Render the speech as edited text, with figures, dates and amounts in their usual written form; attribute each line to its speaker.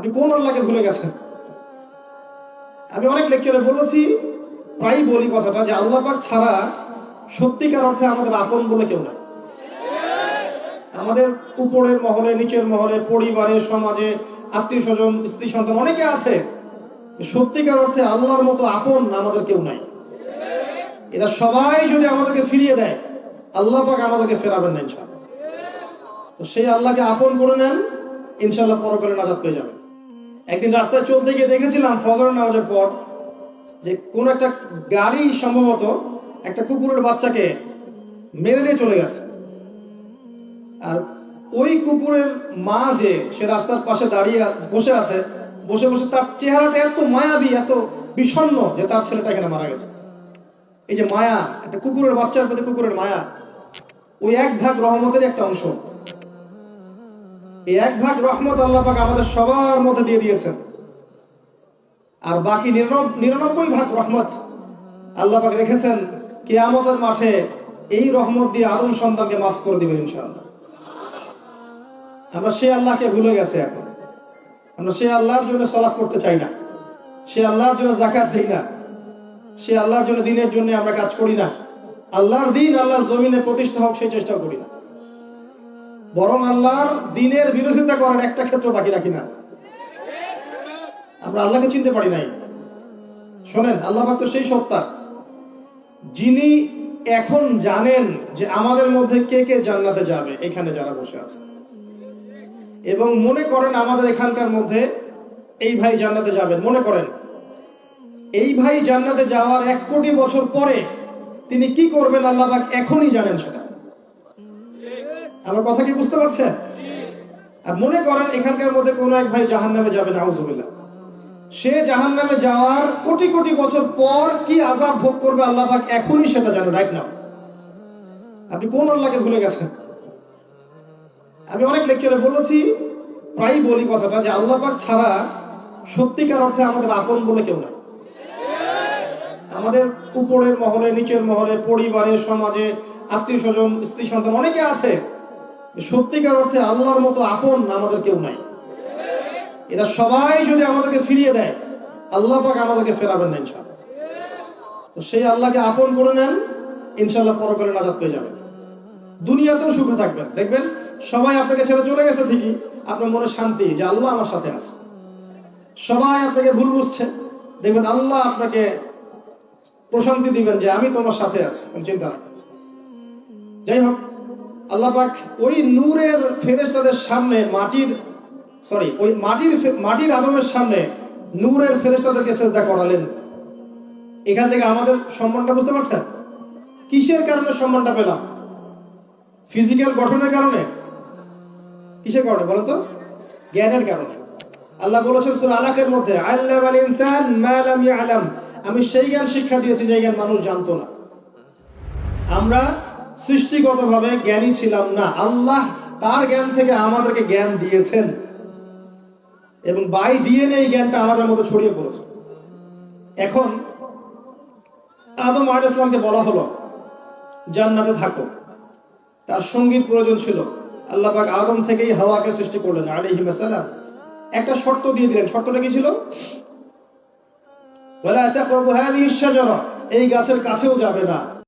Speaker 1: আপনি কোন আল্লাহকে ভুলে গেছেন? আমি অনেক লেকচারে বলেছি, প্রায় বলি কথাটা, যে আল্লাহ পাক ছাড়া সত্যিকার অর্থে আমাদের আপন বলে কেউ নাই। আমাদের উপরের মহলে, নিচের মহলে, পরিবারে, সমাজে, আত্মীয় স্বজন, স্ত্রী সন্তান অনেকে আছে, সত্যিকার অর্থে আল্লাহর মতো আপন আমাদের কেউ নাই। এরা সবাই যদি আমাদেরকে ফিরিয়ে দেয়, আল্লাহ পাক আমাদেরকে ফেরাবেন না ইনশাআল্লাহ। তো সেই আল্লাহকে আপন করে নেন, ইনশাআল্লাহ পরকালে নাজাত পেয়ে যাবেন। একদিন রাস্তায় চলতে গিয়ে দেখেছিলাম ফজর নামাজের পর যে কোন একটা গাড়ি সম্ভবত একটা কুকুরের বাচ্চাকে মেরে দিয়ে চলে গেছে। আর ওই কুকুরের মা যে সে রাস্তার পাশে দাঁড়িয়ে বসে আছে, বসে বসে তার চেহারাটা এত মায়াবী, এত বিষণ্ণ যে তার ছেলেটা এখানে মারা গেছে। এই যে মায়া, একটা কুকুরের বাচ্চার প্রতি কুকুরের মায়া, ওই এক ভাগ রহমতের একটা অংশ। এই এক ভাগ রহমত আল্লাহ পাক আমাদের সবার মধ্যে দিয়ে দিয়েছেন। আর বাকি 99 ভাগ রহমত আল্লাহ পাক রেখেছেন কিয়ামতের মাঠে। এই রহমত দিয়ে আদম সন্তানকে মাফ করে দিবেন ইনশাআল্লাহ। আমরা সেই আল্লাহকে ভুলে গেছি এখন। আমরা সেই আল্লাহর জন্য সালাত করতে চাই না, সে আল্লাহর জন্য যাকাত দেই না, সে আল্লাহর জন্য দ্বীনের জন্য আমরা কাজ করি না। আল্লাহর দ্বীন আল্লাহর জমিনে প্রতিষ্ঠা হোক সেই চেষ্টা করি না, বরং আল্লাহর দ্বীনের বিরোধিতা করার একটা ক্ষেত্র বাকি রাখি না। আমরা আল্লাহকে চিনতে পারি নাই। শোনেন, আল্লাহ পাক তো সেই সত্তা যিনি এখন জানেন যে আমাদের মধ্যে কে কে জান্নাতে যাবে, এখানে যারা বসে আছে, এবং মনে করেন আমাদের এখানকার মধ্যে এই ভাই জান্নাতে যাবেন। মনে করেন এই ভাই জান্নাতে যাওয়ার 1 কোটি বছর পরে তিনি কি করবেন আল্লাহ পাক এখনই জানেন সেটা। আমার কথা কি বুঝতে পারছেন? আর মনে করেন এখানকার মধ্যে কোনো এক ভাই জাহান্নামে যাবেন, নাউযুবিল্লাহ। সে জাহান্নামে যাওয়ার কোটি কোটি বছর পর কি আযাব ভোগ করবে আল্লাহ পাক এখনই সেটা জানেন, রাইট নাও। আপনি কোন আল্লাহকে ভুলে গেছেন? আমি অনেক লেকচারে বলেছি, প্রায় বলি কথাটা, যে আল্লাহ পাক ছাড়া সত্যিকার অর্থে আমাদের আপন বলে কেউ নাই। আমাদের উপরের মহলে, নিচের মহলে, পরিবারে, সমাজে, আত্মীয় স্বজন, স্ত্রী সন্তান অনেকে আছে, সত্যিকার অর্থে আল্লাহর মতো আপন আমাদের কেউ নাই। এরা সবাই যদি আমাদেরকে ফিরিয়ে দেয়, আল্লাহ পাক আমাদেরকে ফেরাবেন না ইনশাআল্লাহ। তো সেই আল্লাহকে আপন করে নেন, ইনশাআল্লাহ পরকালে নাজাত পেয়ে যাবেন, দুনিয়াতেও সুখে থাকবেন। দেখবেন সবাই আপনাকে ছেড়ে চলে গেছে ঠিকই, আপনার মনে শান্তি যে আল্লাহ আমার সাথে আছে। সবাই আপনাকে ভুল বুঝছে, দেখবেন আল্লাহ আপনাকে প্রশান্তি দিবেন যে আমি তোমার সাথে আছি, চিন্তা না। যাই হোক, আল্লাহ পাক ওই নূরের ফেরেশতাদের সামনে মাটির আদমের সামনে নূরের ফেরেশতাদেরকে সিজদা করালেন। এখান থেকে আমাদের সম্মানটা বুঝতে পারছেন? কিসের কারণে সম্মানটা পেলাম? ফিজিক্যাল গঠনের কারণে? কিসের কারণে বলো তো? জ্ঞানের কারণে। আল্লাহ বলেছেন সূরা আলাকের মধ্যে, আল্লামাল ইনসান মা লাম ইয়ালাম, আমি সেই জ্ঞান শিক্ষা দিয়েছি যে জ্ঞান মানুষ জানতো না। আমরা সৃষ্টিগতভাবে জ্ঞানী ছিলাম না, আল্লাহ তার জ্ঞান থেকে আমাদেরকে জ্ঞান দিয়েছেন, এবং বাই ডিএনএ এই জ্ঞানটা আমাদের মধ্যে ছড়িয়ে পড়েছে। এখন আদম আলাইহিস সালামকে বলা হলো জান্নাতে থাকো, তার সঙ্গীর প্রয়োজন ছিল। আল্লাহ পাক আদম থেকেই হাওয়াকে সৃষ্টি করলেন আলাইহিস সালাম। একটা শর্ত দিয়ে দিলেন। শর্তটা কি ছিল? ওয়ালা তাকরাবু হাযিহিশ শাজারা, এই গাছের কাছেও যাবে না।